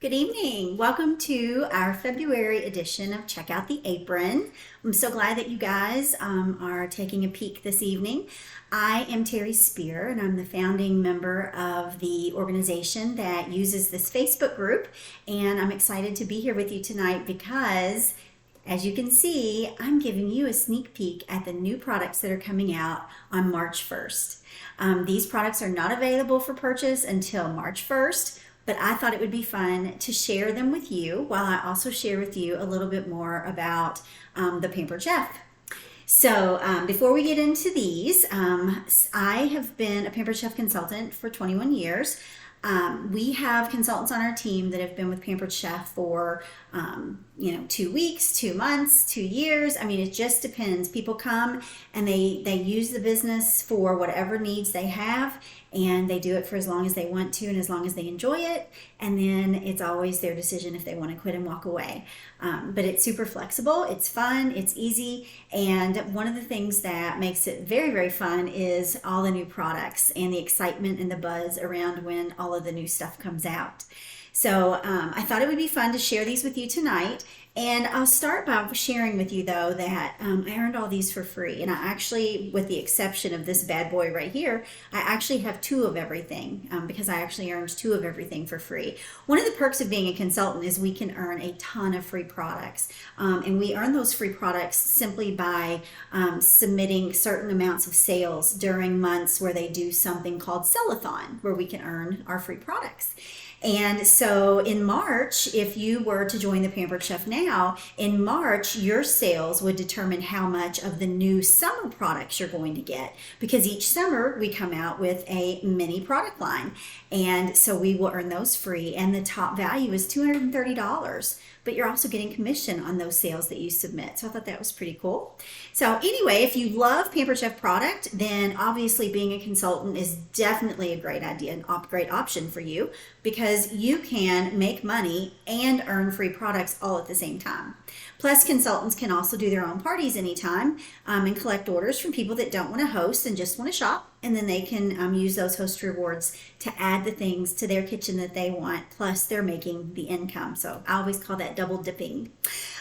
Good evening. Welcome to our February edition of Check Out the Apron. I'm so glad that you guys are taking a peek this evening. I am Terry Spear, and I'm the founding member of the organization that uses this Facebook group. And I'm excited to be here with you tonight because, as you can see, I'm giving you a sneak peek at the new products that are coming out on March 1st. These products are not available for purchase until March 1st. But I thought it would be fun to share them with you while I also share with you a little bit more about the Pampered Chef. So before we get into these, I have been a Pampered Chef consultant for 21 years. We have consultants on our team that have been with Pampered Chef for 2 weeks, 2 months, 2 years. I mean, it just depends. People come and they use the business for whatever needs they have, and they do it for as long as they want to and as long as they enjoy it. And then it's always their decision if they want to quit and walk away. But it's super flexible, it's fun, it's easy. And one of the things that makes it very, very fun is all the new products and the excitement and the buzz around when all of the new stuff comes out. So I thought it would be fun to share these with you tonight. And I'll start by sharing with you, though, that I earned all these for free. And I actually, with the exception of this bad boy right here, I actually have 2 of everything because I actually earned 2 of everything for free. One of the perks of being a consultant is we can earn a ton of free products. And we earn those free products simply by submitting certain amounts of sales during months where they do something called sell-a-thon, where we can earn our free products. And so in March, if you were to join the Pampered Chef now, in March, your sales would determine how much of the new summer products you're going to get. Because each summer we come out with a mini product line. And so we will earn those free. And the top value is $230. But you're also getting commission on those sales that you submit. So I thought that was pretty cool. So anyway, if you love Pampered Chef product, then obviously being a consultant is definitely a great idea, a great option for you, because you can make money and earn free products all at the same time. Plus, consultants can also do their own parties anytime and collect orders from people that don't want to host and just want to shop. And then they can use those host rewards to add the things to their kitchen that they want. Plus, they're making the income. So I always call that double dipping.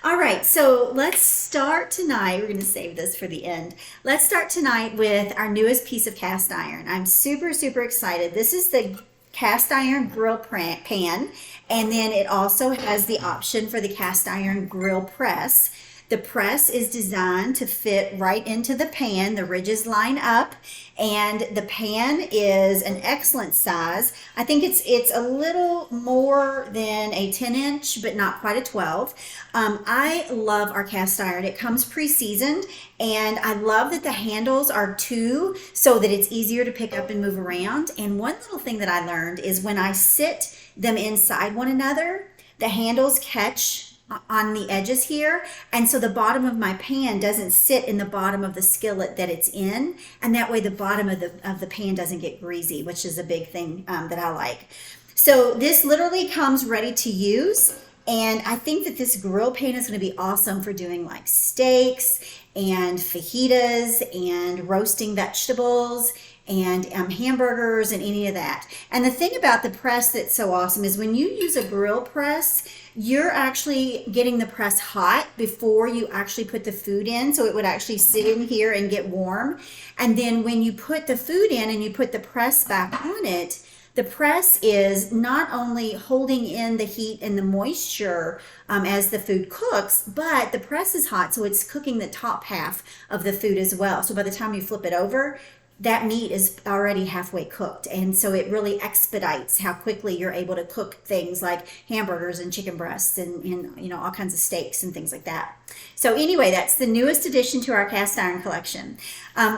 All right, so let's start tonight. We're going to save this for the end. Let's start tonight with our newest piece of cast iron. I'm super, super excited. This is the cast iron grill pan, and then it also has the option for the cast iron grill press. The press is designed to fit right into the pan. The ridges line up, and the pan is an excellent size. I think it's a little more than a 10-inch, but not quite a 12. I love our cast iron. It comes pre-seasoned, and I love that the handles are 2 so that it's easier to pick up and move around. And one little thing that I learned is when I sit them inside one another, the handles catch on the edges here, and so the bottom of my pan doesn't sit in the bottom of the skillet that it's in, and that way the bottom of the pan doesn't get greasy, which is a big thing that I like. So this literally comes ready to use, and I think that this grill pan is going to be awesome for doing like steaks and fajitas and roasting vegetables and hamburgers and any of that. And the thing about the press that's so awesome is when you use a grill press, you're actually getting the press hot before you actually put the food in. So it would actually sit in here and get warm. And then when you put the food in and you put the press back on it, the press is not only holding in the heat and the moisture as the food cooks, but the press is hot, so it's cooking the top half of the food as well. So by the time you flip it over, that meat is already halfway cooked, and so it really expedites how quickly you're able to cook things like hamburgers and chicken breasts and all kinds of steaks and things like that. So anyway, that's the newest addition to our cast iron collection.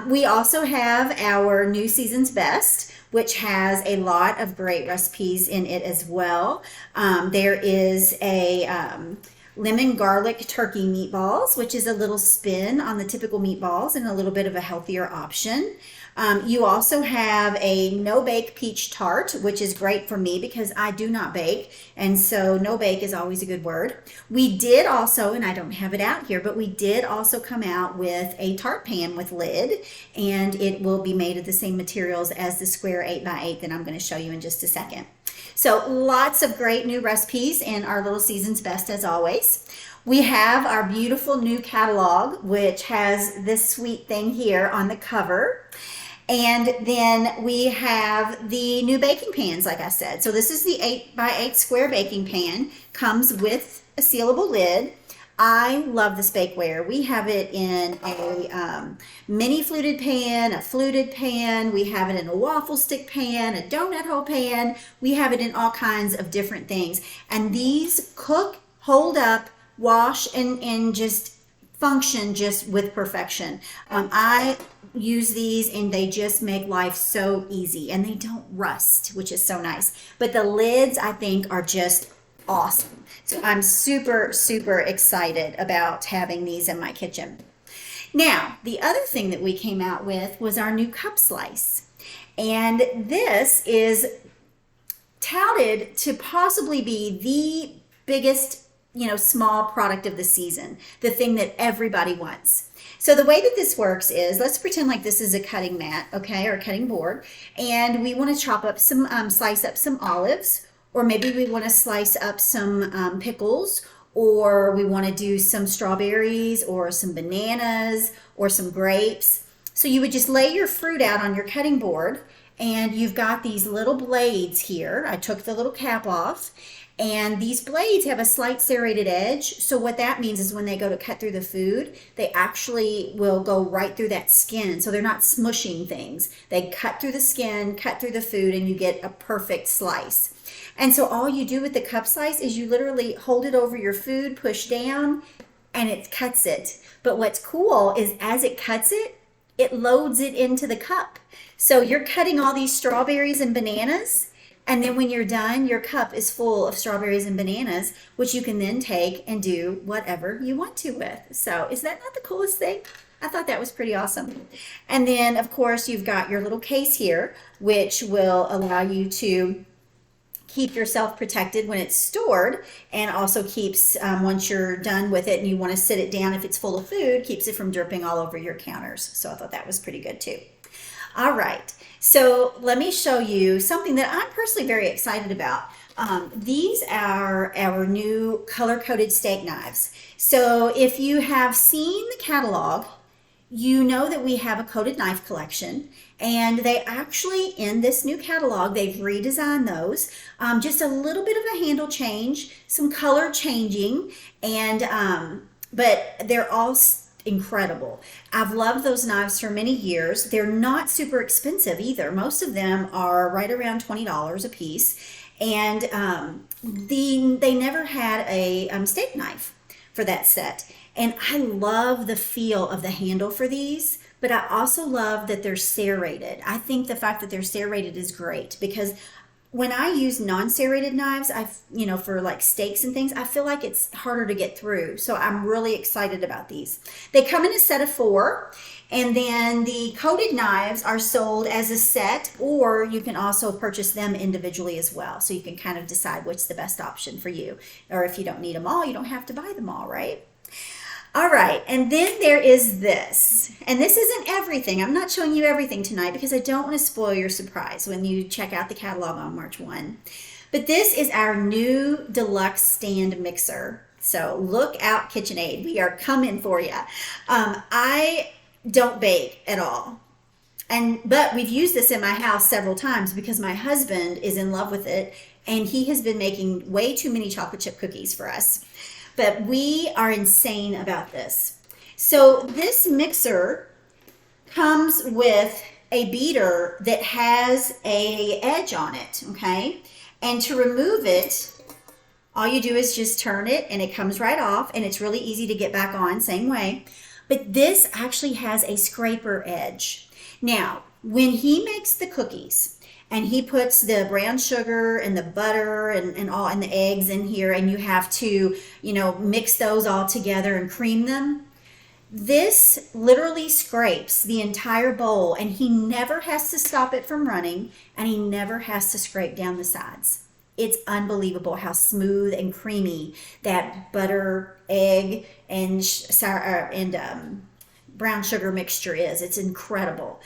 We also have our New Season's Best, which has a lot of great recipes in it as well. There is a lemon garlic turkey meatballs, which is a little spin on the typical meatballs and a little bit of a healthier option. You also have a no-bake peach tart, which is great for me because I do not bake, and so no-bake is always a good word. We did also, and I don't have it out here, but we did also come out with a tart pan with lid, and it will be made of the same materials as the square 8x8 that I'm going to show you in just a second. So lots of great new recipes in our Little Season's Best as always. We have our beautiful new catalog, which has this sweet thing here on the cover. And then we have the new baking pans, like I said. So this is the 8x8 square baking pan. Comes with a sealable lid. I love this bakeware. We have it in a mini fluted pan, a fluted pan. We have it in a waffle stick pan, a donut hole pan. We have it in all kinds of different things. And these cook, hold up, wash, and just function just with perfection. I use these and they just make life so easy, and they don't rust, which is so nice. But the lids, I think, are just awesome. So I'm super, super excited about having these in my kitchen. Now, the other thing that we came out with was our new cup slice. And this is touted to possibly be the biggest, small product of the season, the thing that everybody wants. So the way that this works is, let's pretend like this is a cutting mat, okay, or a cutting board, and we want to chop up slice up some olives, or maybe we want to slice up some pickles, or we want to do some strawberries or some bananas or some grapes. So you would just lay your fruit out on your cutting board, and you've got these little blades here. I took the little cap off, and these blades have a slight serrated edge. So what that means is when they go to cut through the food, they actually will go right through that skin. So they're not smushing things. They cut through the skin, cut through the food, and you get a perfect slice. And so all you do with the cup slice is you literally hold it over your food, push down, and it cuts it. But what's cool is as it cuts it, it loads it into the cup. So you're cutting all these strawberries and bananas, and then when you're done, your cup is full of strawberries and bananas, which you can then take and do whatever you want to with. So is that not the coolest thing? I thought that was pretty awesome. And then, of course, you've got your little case here, which will allow you to keep yourself protected when it's stored, and also keeps, once you're done with it and you want to sit it down if it's full of food, keeps it from dripping all over your counters. So I thought that was pretty good too. All right, so let me show you something that I'm personally very excited about. These are our new color-coded steak knives. So if you have seen the catalog, you know that we have a coated knife collection, and they actually, in this new catalog, they've redesigned those. Just a little bit of a handle change, some color changing, and but they're all incredible. I've loved those knives for many years. They're not super expensive either. Most of them are right around $20 a piece, and they never had a steak knife for that set. And I love the feel of the handle for these, but I also love that they're serrated. I think the fact that they're serrated is great, because when I use non-serrated knives, for like steaks and things, I feel like it's harder to get through. So I'm really excited about these. They come in a set of 4, and then the coated knives are sold as a set, or you can also purchase them individually as well. So you can kind of decide what's the best option for you. Or if you don't need them all, you don't have to buy them all, right? All right, and then there is this. And this isn't everything. I'm not showing you everything tonight because I don't want to spoil your surprise when you check out the catalog on March 1. But this is our new deluxe stand mixer. So look out, KitchenAid. We are coming for you. I don't bake at all. But we've used this in my house several times because my husband is in love with it, and he has been making way too many chocolate chip cookies for us. But we are insane about this. So this mixer comes with a beater that has a edge on it, okay? And to remove it, all you do is just turn it and it comes right off, and it's really easy to get back on, same way. But this actually has a scraper edge. Now, when he makes the cookies, and he puts the brown sugar and the butter and all and the eggs in here, and you have to, mix those all together and cream them. This literally scrapes the entire bowl, and he never has to stop it from running, and he never has to scrape down the sides. It's unbelievable how smooth and creamy that butter, egg, and brown sugar mixture is. It's incredible.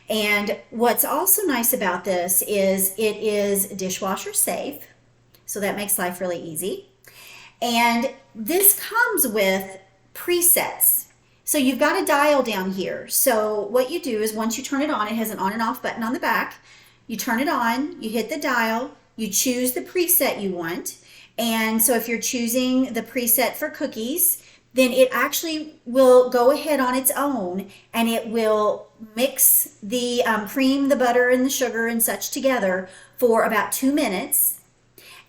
And what's also nice about this is it is dishwasher safe, so that makes life really easy. And this comes with presets. So you've got a dial down here. So what you do is once you turn it on, it has an on and off button on the back. You turn it on, you hit the dial, you choose the preset you want. And so if you're choosing the preset for cookies, then it actually will go ahead on its own and it will mix the cream, the butter, and the sugar and such together for about 2 minutes.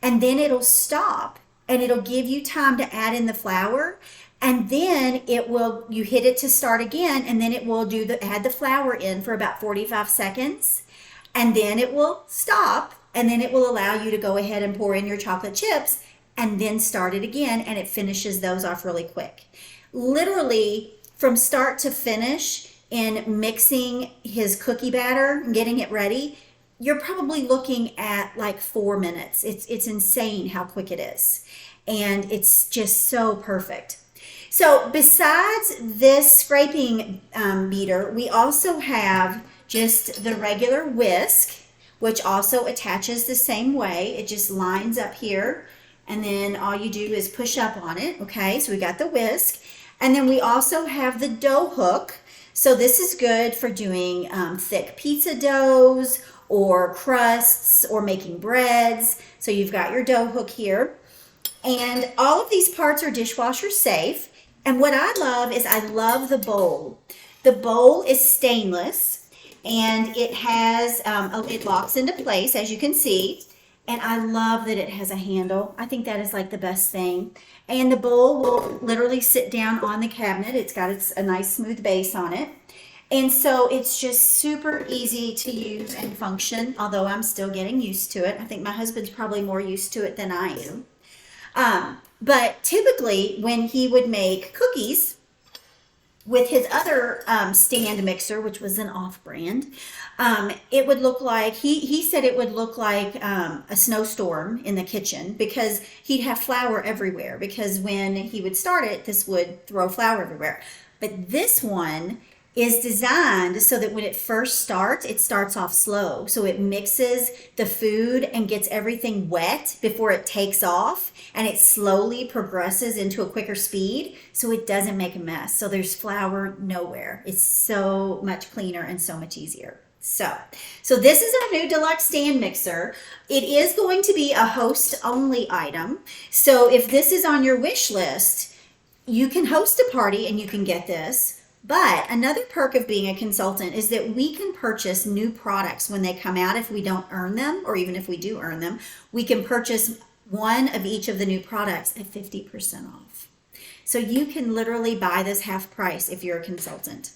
And then it'll stop and it'll give you time to add in the flour. And then you hit it to start again, and then it will add the flour in for about 45 seconds. And then it will stop, and then it will allow you to go ahead and pour in your chocolate chips and then start it again, and it finishes those off really quick. Literally from start to finish in mixing his cookie batter and getting it ready, you're probably looking at like 4 minutes. It's insane how quick it is. And it's just so perfect. So besides this scraping beater, we also have just the regular whisk, which also attaches the same way. It just lines up here, and then all you do is push up on it. Okay, so we got the whisk. And then we also have the dough hook. So this is good for doing thick pizza doughs or crusts or making breads. So you've got your dough hook here. And all of these parts are dishwasher safe. And what I love is I love the bowl. The bowl is stainless and it has, it locks into place as you can see. And I love that it has a handle. I think that is like the best thing. And the bowl will literally sit down on the cabinet. It's got a nice smooth base on it. And so it's just super easy to use and function, although I'm still getting used to it. I think my husband's probably more used to it than I am. But typically when he would make cookies with his other stand mixer, which was an off-brand, it would look like, he said it would look like a snowstorm in the kitchen because he'd have flour everywhere, because when he would start it, this would throw flour everywhere. But this one is designed so that when it first starts, it starts off slow. So it mixes the food and gets everything wet before it takes off, and it slowly progresses into a quicker speed so it doesn't make a mess. So there's flour nowhere. It's so much cleaner and so much easier. So this is our new deluxe stand mixer. It is going to be a host only item. So if this is on your wish list, you can host a party and you can get this. But another perk of being a consultant is that we can purchase new products when they come out if we don't earn them, or even if we do earn them. We can purchase one of each of the new products at 50% off. So you can literally buy this half price if you're a consultant.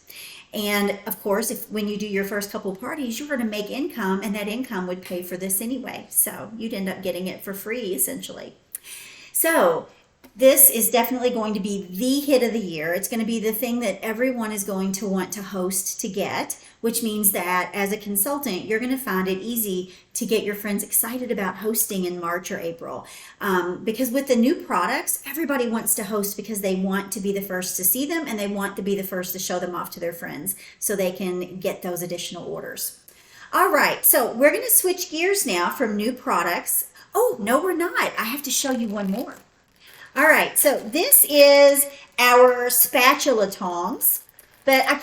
And of course, when you do your first couple parties, you're going to make income, and that income would pay for this anyway. So you'd end up getting it for free, essentially. So this is definitely going to be the hit of the year. It's going to be the thing that everyone is going to want to host to get, which means that as a consultant, you're going to find it easy to get your friends excited about hosting in March or April. Because with the new products, everybody wants to host because they want to be the first to see them and they want to be the first to show them off to their friends so they can get those additional orders. All right, so we're going to switch gears now from new products. Oh, no, we're not. I have to show you one more. All right, so this is our spatula tongs, but I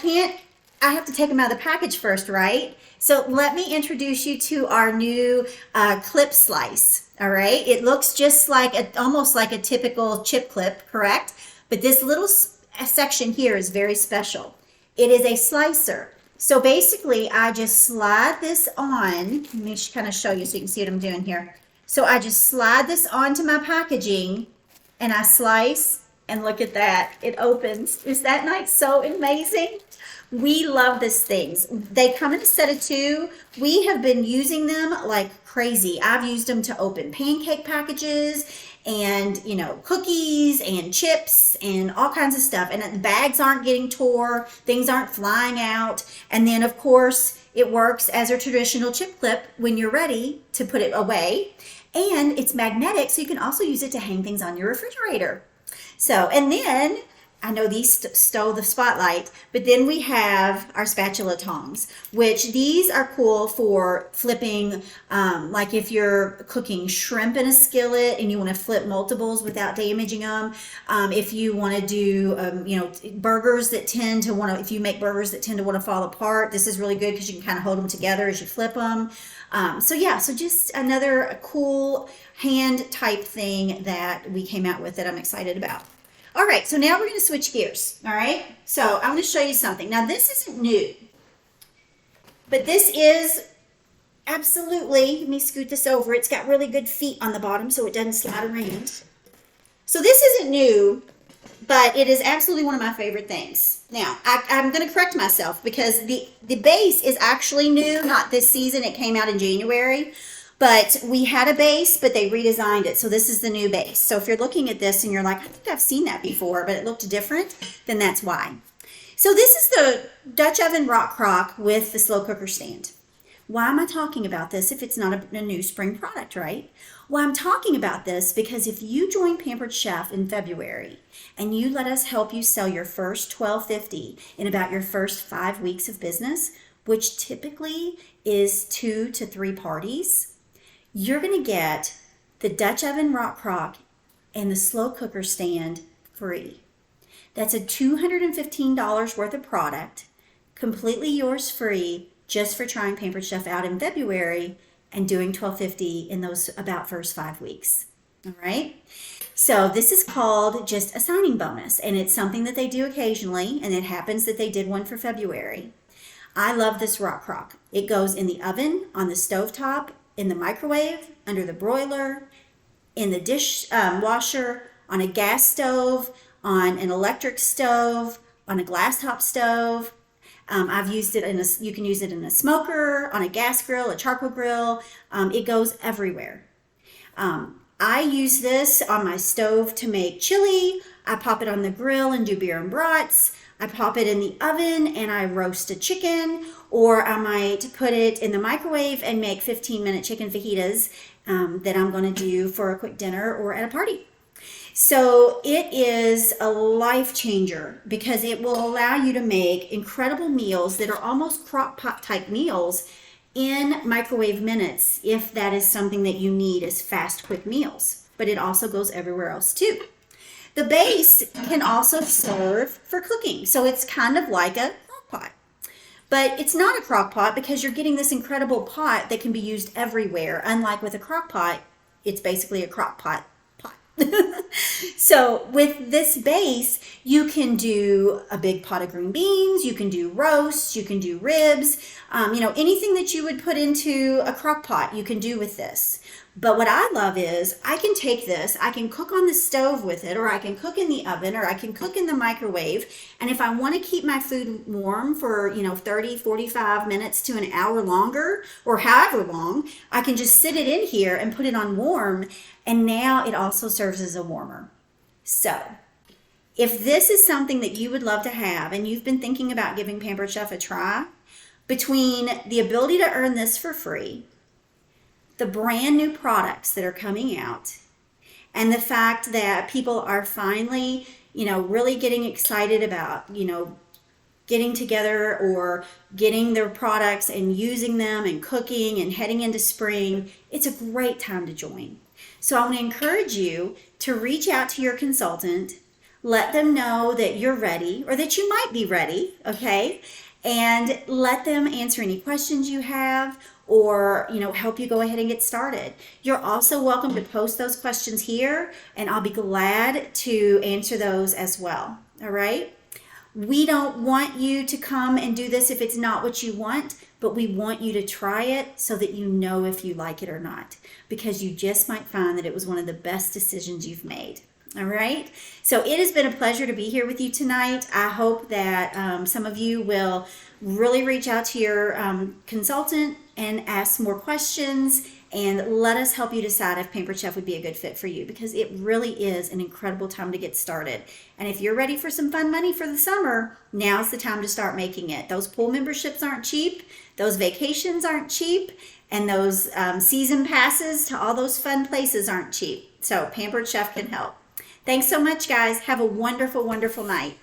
have to take them out of the package first, right? So let me introduce you to our new clip slice, all right? It looks just like, almost like a typical chip clip, correct? But this little section here is very special. It is a slicer. So basically, I just slide this on. Let me kind of show you so you can see what I'm doing here. So I just slide this onto my packaging, and I slice, and look at that, it opens. Is that nice? So amazing. We love these things. They come in a set of 2. We have been using them like crazy. I've used them to open pancake packages and, you know, cookies and chips and all kinds of stuff. And the bags aren't getting tore, things aren't flying out. And then of course, it works as a traditional chip clip when you're ready to put it away. And it's magnetic, so you can also use it to hang things on your refrigerator. So, and then I know these stole the spotlight, but then we have our spatula tongs, which these are cool for flipping, like if you're cooking shrimp in a skillet and you want to flip multiples without damaging them. If you want to do, burgers that tend to want to, if you make burgers that tend to want to fall apart, this is really good because you can kind of hold them together as you flip them. So just another cool hand type thing that we came out with that I'm excited about. All right, so now we're going to switch gears, all right? So I'm going to show you something. Now, this isn't new, but this is absolutely, let me scoot this over. It's got really good feet on the bottom so it doesn't slide around. So this isn't new, but it is absolutely one of my favorite things. Now, I'm going to correct myself because the base is actually new, not this season. It came out in January. But we had a base, but they redesigned it. So this is the new base. So if you're looking at this and you're like, I think I've seen that before, but it looked different, then that's why. So this is the Dutch oven rock crock with the slow cooker stand. Why am I talking about this if it's not a new spring product, right? Well, I'm talking about this because if you join Pampered Chef in February and you let us help you sell your first $12.50 in about your first 5 weeks of business, which typically is 2 to 3 parties, you're going to get the Dutch oven rock crock and the slow cooker stand free. That's a $215 worth of product, completely yours free, just for trying Pampered Chef out in February and doing $12.50 in those about first 5 weeks. All right. So this is called just a signing bonus, and it's something that they do occasionally, and it happens that they did one for February. I love this rock crock. It goes in the oven, on the stovetop, in the microwave, under the broiler, in the dish washer, on a gas stove, on an electric stove, on a glass top stove. I've used it you can use it in a smoker, on a gas grill, a charcoal grill. It goes everywhere. I use this on my stove to make chili. I pop it on the grill and do beer and brats. I pop it in the oven and I roast a chicken, or I might put it in the microwave and make 15-minute chicken fajitas that I'm going to do for a quick dinner or at a party. So it is a life changer because it will allow you to make incredible meals that are almost crock pot type meals in microwave minutes if that is something that you need as fast, quick meals. But it also goes everywhere else too. The base can also serve for cooking. So it's kind of like a crock pot. But it's not a crock pot because you're getting this incredible pot that can be used everywhere. Unlike with a crock pot, it's basically a crock pot. So with this base, you can do a big pot of green beans, you can do roasts, you can do ribs, anything that you would put into a crock pot, you can do with this. But what I love is I can take this, I can cook on the stove with it, or I can cook in the oven, or I can cook in the microwave. And if I want to keep my food warm for, 30, 45 minutes to an hour longer, or however long, I can just sit it in here and put it on warm. And now it also serves as a warmer. So if this is something that you would love to have, and you've been thinking about giving Pampered Chef a try, between the ability to earn this for free, the brand new products that are coming out, and the fact that people are finally, really getting excited about, getting together or getting their products and using them and cooking and heading into spring, it's a great time to join. So I want to encourage you to reach out to your consultant, let them know that you're ready or that you might be ready, okay? And let them answer any questions you have, or help you go ahead and get started. You're also welcome to post those questions here, and I'll be glad to answer those as well. All right? We don't want you to come and do this if it's not what you want, but we want you to try it so that you know if you like it or not, because you just might find that it was one of the best decisions you've made. All right. So it has been a pleasure to be here with you tonight. I hope that some of you will really reach out to your consultant and ask more questions, and let us help you decide if Pampered Chef would be a good fit for you, because it really is an incredible time to get started. And if you're ready for some fun money for the summer, now's the time to start making it. Those pool memberships aren't cheap. Those vacations aren't cheap. And those season passes to all those fun places aren't cheap. So Pampered Chef can help. Thanks so much, guys. Have a wonderful, wonderful night.